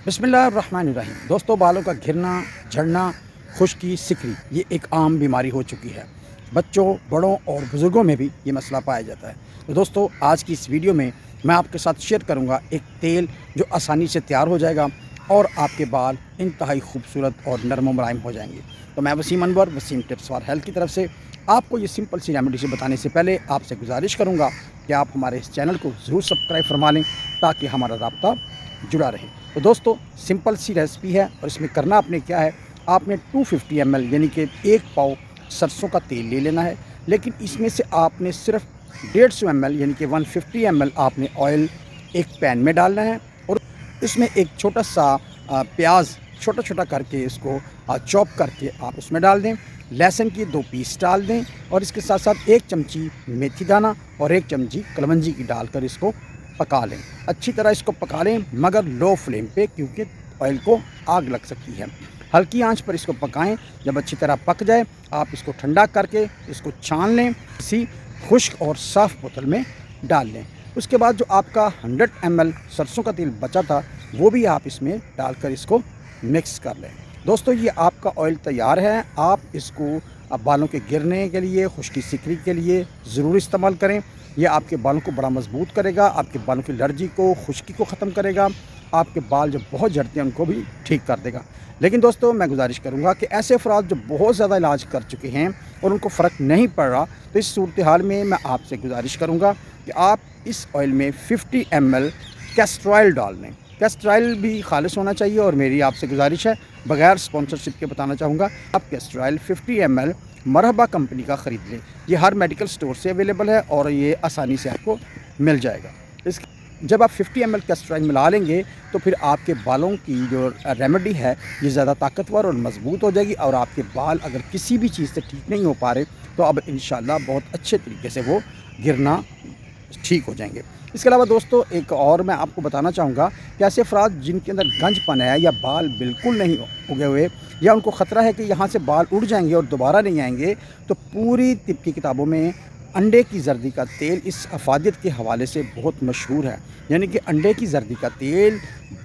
बिस्मिल्लाहिर्रहमानिर्रहीम। दोस्तों, बालों का घिरना, झड़ना, खुश्की, सिकरी ये एक आम बीमारी हो चुकी है। बच्चों, बड़ों और बुज़ुर्गों में भी ये मसला पाया जाता है। तो दोस्तों, आज की इस वीडियो में मैं आपके साथ शेयर करूंगा एक तेल जो आसानी से तैयार हो जाएगा और आपके बाल इंतहाई खूबसूरत और नरम व मुलायम हो जाएंगे। तो मैं Waseem Anwar, Waseem tips for health की तरफ से आपको ये सिंपल सी रेमेडी से बताने से पहले आपसे गुजारिश करूँगा कि आप हमारे इस चैनल को ज़रूर सब्सक्राइब फरमा लें ताकि हमारा राब्ता जुड़ा रहे। तो दोस्तों, सिंपल सी रेसिपी है और इसमें करना आपने क्या है, आपने 250 ml यानी कि 1 पाव सरसों का तेल ले लेना है। लेकिन इसमें से आपने सिर्फ 150 ml यानी कि 150 ml आपने ऑयल एक पैन में डालना है और इसमें एक छोटा सा प्याज छोटा छोटा करके इसको चॉप करके आप उसमें डाल दें। लहसुन की 2 पीस डाल दें और इसके साथ साथ 1 चमची मेथी दाना और 1 चमची कलवंजी की डालकर इसको पका लें। अच्छी तरह इसको पका लें मगर लो फ्लेम पे, क्योंकि ऑयल को आग लग सकती है। हल्की आंच पर इसको पकाएं। जब अच्छी तरह पक जाए आप इसको ठंडा करके इसको छान लें, किसी खुश्क और साफ़ बोतल में डाल लें। उसके बाद जो आपका 100 ml सरसों का तेल बचा था वो भी आप इसमें डालकर इसको मिक्स कर लें। दोस्तों, ये आपका ऑयल तैयार है। आप इसको बालों के गिरने के लिए, खुश्की सिकरी के लिए ज़रूर इस्तेमाल करें। ये आपके बालों को बड़ा मजबूत करेगा, आपके बालों की एलर्जी को, खुश्की को ख़त्म करेगा, आपके बाल जो बहुत झड़ते हैं उनको भी ठीक कर देगा। लेकिन दोस्तों, मैं गुजारिश करूंगा कि ऐसे अफराद जो बहुत ज़्यादा इलाज कर चुके हैं और उनको फ़र्क नहीं पड़ रहा, तो इस सूरत हाल में मैं आपसे गुजारिश करूंगा कि आप इस ऑयल में 50 ml कैस्टर ऑयल डाल दें। कैस्टर ऑयल भी खालिश होना चाहिए और मेरी आपसे गुजारिश है, बगैर स्पॉन्सरशिप के बताना चाहूँगा, आप कैस्टर ऑयल 50 ml मरहबा कंपनी का ख़रीद लें। ये हर मेडिकल स्टोर से अवेलेबल है और ये आसानी से आपको मिल जाएगा। जब आप 50 ml कैस्टर ऑयल मिला लेंगे तो फिर आपके बालों की जो रेमेडी है ये ज़्यादा ताकतवर और मजबूत हो जाएगी और आपके बाल अगर किसी भी चीज़ से ठीक नहीं हो पा रहे तो अब इंशाल्लाह बहुत अच्छे तरीके से वो गिरना ठीक हो जाएंगे। इसके अलावा दोस्तों, एक और मैं आपको बताना चाहूँगा कि ऐसे अफराद जिनके अंदर गंजपन है या बाल बिल्कुल नहीं उगे हुए या उनको ख़तरा है कि यहाँ से बाल उड़ जाएंगे और दोबारा नहीं आएंगे, तो पूरी तिब की किताबों में अंडे की जर्दी का तेल इस अफादियत के हवाले से बहुत मशहूर है। यानी कि अंडे की जर्दी का तेल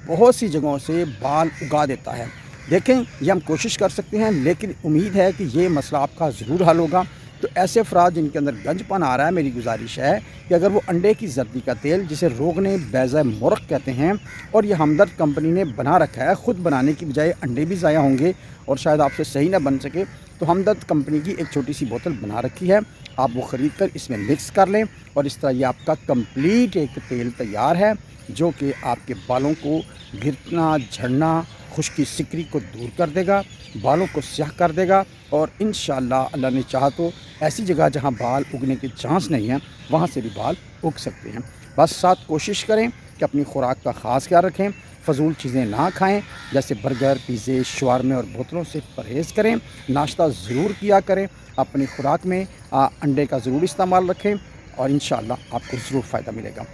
बहुत सी जगहों से बाल उगा देता है। देखें, ये हम कोशिश कर सकते हैं, लेकिन उम्मीद है कि ये मसला आपका ज़रूर हल होगा। तो ऐसे अफराद जिनके अंदर गंजपन आ रहा है, मेरी गुजारिश है कि अगर वो अंडे की जर्दी का तेल, जिसे रोगने बैज़ा मुर्ख कहते हैं और ये हमदर्द कंपनी ने बना रखा है, ख़ुद बनाने की बजाय अंडे भी ज़ाया होंगे और शायद आपसे सही ना बन सके, तो हमदर्द कंपनी की एक छोटी सी बोतल बना रखी है, आप वो ख़रीद कर इसमें मिक्स कर लें और इस तरह ये आपका कंप्लीट एक तेल तैयार है जो कि आपके बालों को गिरना, झड़ना, खुश्की सिकरी को दूर कर देगा, बालों को स्याह कर देगा और इंशाअल्लाह अल्लाह ने चाहा तो ऐसी जगह जहां बाल उगने के चांस नहीं हैं वहां से भी बाल उग सकते हैं। बस साथ कोशिश करें कि अपनी खुराक का ख़ास ख्याल रखें, फ़जूल चीज़ें ना खाएं, जैसे बर्गर, पिज़्ज़े, शवारमे और बोतलों से परहेज़ करें। नाश्ता ज़रूर किया करें, अपनी खुराक में अंडे का ज़रूर इस्तेमाल रखें और इंशाअल्लाह आपको ज़रूर फ़ायदा मिलेगा।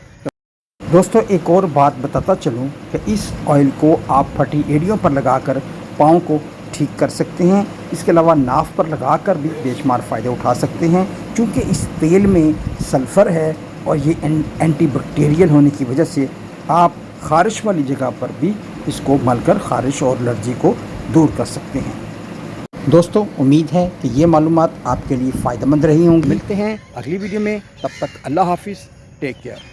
दोस्तों, एक और बात बताता चलूँ कि इस ऑयल को आप फटी एड़ियों पर लगाकर पाँव को ठीक कर सकते हैं। इसके अलावा नाफ पर लगाकर भी बेशुमार फ़ायदे उठा सकते हैं, क्योंकि इस तेल में सल्फ़र है और ये एंटीबैक्टीरियल होने की वजह से आप ख़ारिश वाली जगह पर भी इसको मलकर ख़ारिश और एलर्जी को दूर कर सकते हैं। दोस्तों, उम्मीद है कि ये मालूमात आपके लिए फ़ायदेमंद रही होंगी। मिलते हैं अगली वीडियो में, तब तक अल्लाह हाफिज़, टेक केयर।